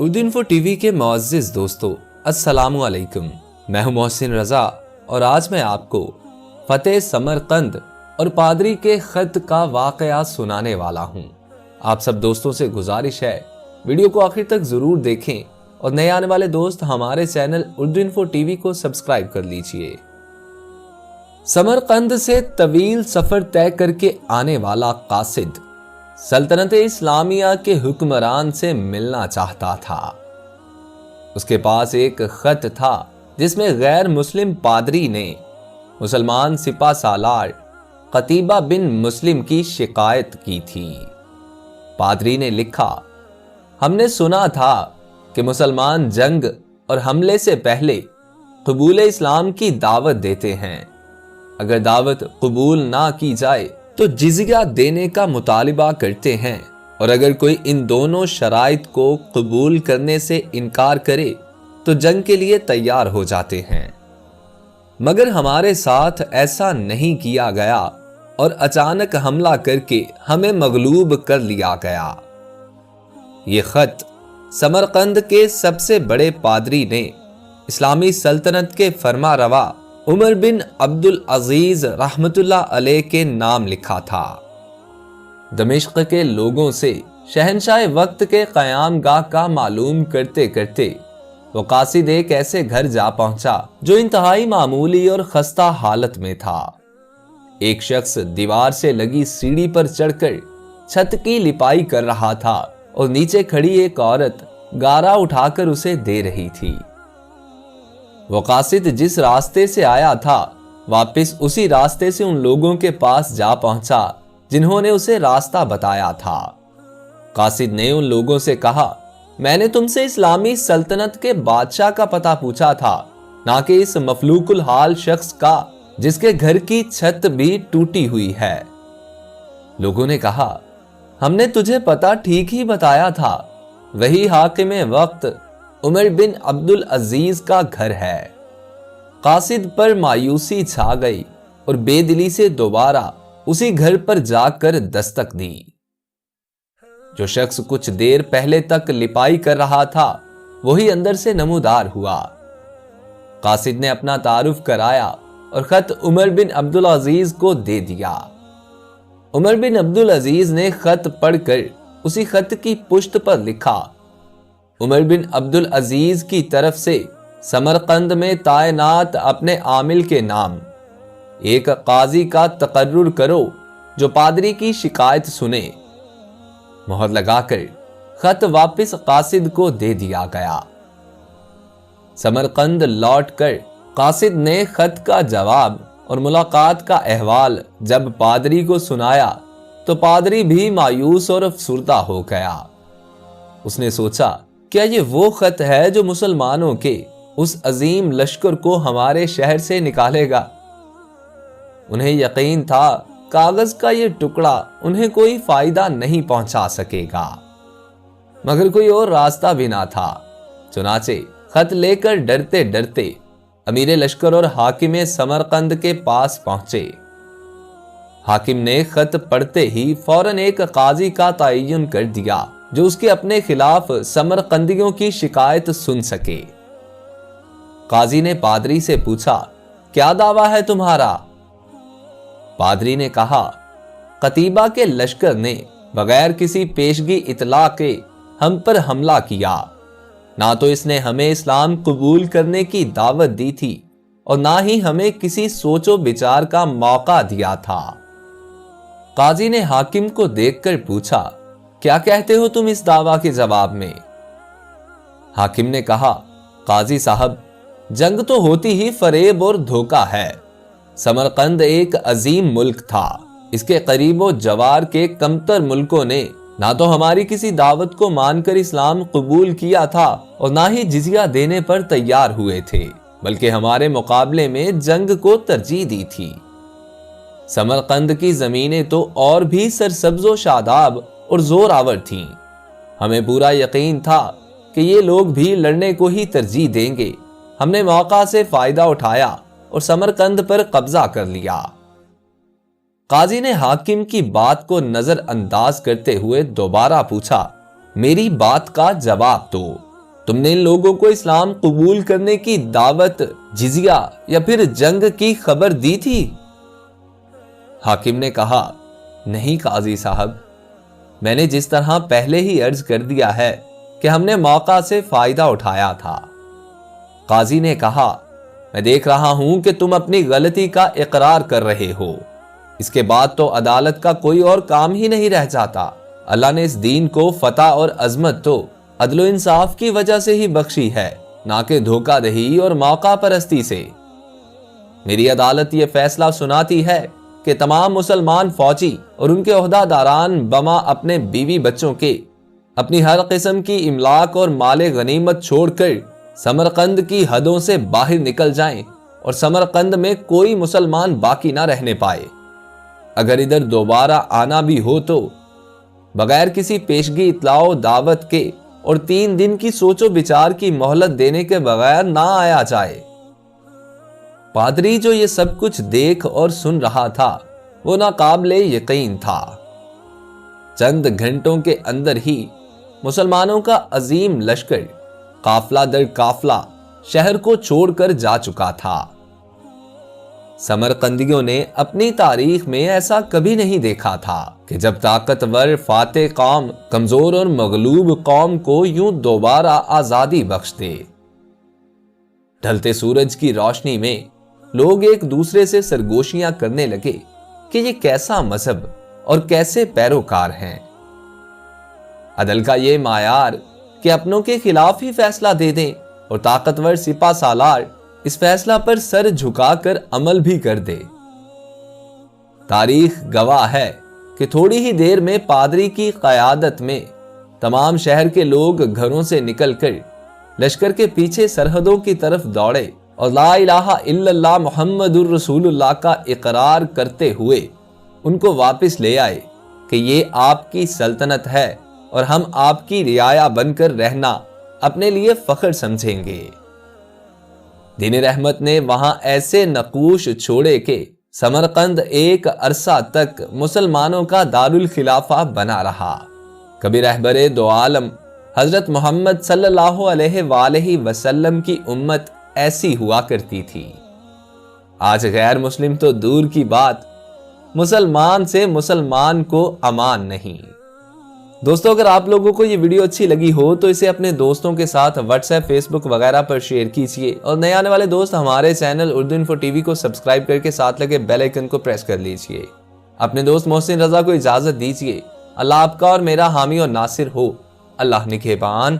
Urdu TV के मुअज़्ज़िज़ दोस्तों, अस्सलामु अलैकुम। मैं हूं मोहसिन रज़ा और आज मैं आपको फ़तेह समरकंद और पादरी के ख़त का वाक़या सुनाने वाला हूं। आप सब दोस्तों से गुजारिश है वीडियो को आखिर तक ज़रूर देखें और नए आने वाले दोस्त हमारे चैनल उर्दू टीवी को सब्सक्राइब कर लीजिए। समरकंद से तवील सफ़र तय करके आने वाला कासिद सल्तनत इस्लामिया के हुक्मरान से मिलना चाहता था। उसके पास एक खत था जिसमें गैर मुस्लिम पादरी ने मुसलमान सिपा सालार कतीबा बिन मुस्लिम की शिकायत की थी। पादरी ने लिखा, हमने सुना था कि मुसलमान जंग और हमले से पहले कबूल इस्लाम की दावत देते हैं। अगर दावत कबूल ना की जाए तो जिज़िया देने का मुतालिबा करते हैं और अगर कोई इन दोनों शराइत को कबूल करने से इनकार करे तो जंग के लिए तैयार हो जाते हैं। मगर हमारे साथ ऐसा नहीं किया गया और अचानक हमला करके हमें मगलूब कर लिया गया। ये खत समरकंद के सबसे बड़े पादरी ने इस्लामी सल्तनत के फरमा रवा उमर बिन अब्दुल अजीज रहमतुल्लाह अलैह के नाम लिखा था। दमिश्क के लोगों से शहनशाह वक्त के क़याम गाह का मालूम करते करते वो कासिद एक ऐसे घर जा पहुंचा जो इंतहाई मामूली और खस्ता हालत में था। एक शख्स दीवार से लगी सीढ़ी पर चढ़कर छत की लिपाई कर रहा था और नीचे खड़ी एक औरत गारा उठाकर उसे दे रही थी। वो कासिद जिस रास्ते से आया था वापस उसी रास्ते से उन लोगों के पास जा पहुंचा जिन्होंने उसे रास्ता बताया था। कासिद ने उन लोगों से कहा, मैंने तुमसे इस्लामी सल्तनत के बादशाह का पता पूछा था, ना कि इस मफलूकुल हाल शख्स का जिसके घर की छत भी टूटी हुई है। लोगों ने कहा, हमने तुझे पता ठीक ही बताया था, वही हाकिम वक्त उमर बिन अब्दुल अजीज का घर है। कासिद पर मायूसी छा गई और बेदिली से दोबारा उसी घर पर जाकर दस्तक दी। जो शख्स कुछ देर पहले तक लिपाई कर रहा था वही अंदर से नमूदार हुआ। कासिद ने अपना तारुफ कराया और खत उमर बिन अब्दुल अजीज को दे दिया। उमर बिन अब्दुल अजीज ने खत पढ़कर उसी खत की पुश्त पर लिखा, उमर बिन अब्दुल अजीज की तरफ से समरकंद में तायनात अपने आमिल के नाम एक काजी का तकर्रुर करो जो पादरी की शिकायत सुने। मोहर लगाकर खत वापस कासिद को दे दिया गया। समरकंद लौटकर कासिद ने खत का जवाब और मुलाकात का अहवाल जब पादरी को सुनाया तो पादरी भी मायूस और अफसुर्दा हो गया। उसने सोचा, क्या ये वो खत है जो मुसलमानों के उस अजीम लश्कर को हमारे शहर से निकालेगा? उन्हें यकीन था कागज का ये टुकड़ा उन्हें कोई फायदा नहीं पहुंचा सकेगा, मगर कोई और रास्ता भी ना था। चुनाचे खत लेकर डरते डरते अमीर लश्कर और हाकिम समरकंद के पास पहुंचे। हाकिम ने खत पढ़ते ही फौरन एक काजी का तयन कर दिया जो उसके अपने खिलाफ समरकंदियों की शिकायत सुन सके। काजी ने पादरी से पूछा, क्या दावा है तुम्हारा? पादरी ने कहा, कतीबा के लश्कर ने बगैर किसी पेशगी इतला के हम पर हमला किया। ना तो इसने हमें इस्लाम कबूल करने की दावत दी थी और ना ही हमें किसी सोचो विचार का मौका दिया था। काजी ने हाकिम को देखकर पूछा, क्या कहते हो तुम इस दावा के जवाब में? हाकिम ने कहा, काजी साहब, जंग तो होती ही फरेब और धोखा है। समरकंद एक अजीम मुल्क था। इसके करीबो जवार के कमतर मुल्कों ने ना तो हमारी किसी दावत को मानकर इस्लाम कबूल किया था और ना ही जिजिया देने पर तैयार हुए थे, बल्कि हमारे मुकाबले में जंग को तरजीह दी थी। समरकंद की जमीनें तो और भी सरसब्जो शादाब और जोरावर थीं। हमें पूरा यकीन था कि ये लोग भी लड़ने को ही तरजीह देंगे। हमने मौका से फायदा उठाया और समरकंद पर कब्जा कर लिया। काजी ने हाकिम की बात को नजरअंदाज करते हुए दोबारा पूछा, मेरी बात का जवाब दो। تم نے ان لوگوں کو اسلام قبول کرنے کی دعوت، جزیہ یا پھر جنگ کی خبر دی تھی؟ حاکم نے کہا، نہیں قاضی صاحب، میں نے جس طرح پہلے ہی عرض کر دیا ہے کہ ہم نے موقع سے فائدہ اٹھایا تھا۔ قاضی نے کہا، میں دیکھ رہا ہوں کہ تم اپنی غلطی کا اقرار کر رہے ہو، اس کے بعد تو عدالت کا کوئی اور کام ہی نہیں رہ جاتا۔ اللہ نے اس دین کو فتح اور عظمت تو عدل و انصاف کی وجہ سے ہی بخشی ہے، نہ کہ دھوکہ دہی اور موقع پرستی سے۔ میری عدالت یہ فیصلہ سناتی ہے کہ تمام مسلمان فوجی اور ان کے عہدہ داران بما اپنے بیوی بچوں کے، اپنی ہر قسم کی املاک اور مال غنیمت چھوڑ کر سمرقند کی حدوں سے باہر نکل جائیں اور سمرقند میں کوئی مسلمان باقی نہ رہنے پائے۔ اگر ادھر دوبارہ آنا بھی ہو تو بغیر کسی پیشگی اطلاع و دعوت کے اور 3 دن کی سوچ و بچار کی مہلت دینے کے بغیر نہ آیا جائے۔ پادری جو یہ سب کچھ دیکھ اور سن رہا تھا وہ ناقابل یقین تھا۔ چند گھنٹوں کے اندر ہی مسلمانوں کا عظیم لشکر قافلہ در قافلہ شہر کو چھوڑ کر جا چکا تھا۔ سمرقندیوں نے اپنی تاریخ میں ایسا کبھی نہیں دیکھا تھا کہ جب طاقتور فاتح قوم کمزور اور مغلوب قوم کو یوں دوبارہ آزادی بخش دے۔ ڈھلتے سورج کی روشنی میں لوگ ایک دوسرے سے سرگوشیاں کرنے لگے کہ یہ کیسا مذہب اور کیسے پیروکار ہیں۔ عدل کا یہ معیار کہ اپنوں کے خلاف ہی فیصلہ دے دیں اور طاقتور سپہ سالار اس فیصلہ پر سر جھکا کر عمل بھی کر دے۔ تاریخ گواہ ہے کہ تھوڑی ہی دیر میں پادری کی قیادت میں تمام شہر کے لوگ گھروں سے نکل کر لشکر کے پیچھے سرحدوں کی طرف دوڑے اور لا الہ الا اللہ محمد الرسول اللہ کا اقرار کرتے ہوئے ان کو واپس لے آئے کہ یہ آپ کی سلطنت ہے اور ہم آپ کی رعایا بن کر رہنا اپنے لیے فخر سمجھیں گے۔ دین رحمت نے وہاں ایسے نقوش چھوڑے کہ سمرقند ایک عرصہ تک مسلمانوں کا دارالخلافہ بنا رہا۔ کبھی رہبر دو عالم حضرت محمد صلی اللہ علیہ وآلہ وسلم کی امت ایسی ہوا کرتی تھی۔ آج غیر مسلم تو دور کی بات، مسلمان سے مسلمان کو امان نہیں۔ دوستو، اگر آپ لوگوں کو یہ ویڈیو اچھی لگی ہو تو اسے اپنے دوستوں کے ساتھ واٹس ایپ، فیس بک وغیرہ پر شیئر کیجیے، اور نئے آنے والے دوست ہمارے channel Urdu info T V کو سبسکرائب کر کے ساتھ لگے بیل آئیکن کو پریس کر لیجیے۔ اپنے دوست محسن رضا کو اجازت دیجیے۔ اللہ آپ کا اور میرا حامی اور ناصر ہو۔ اللہ نگہبان۔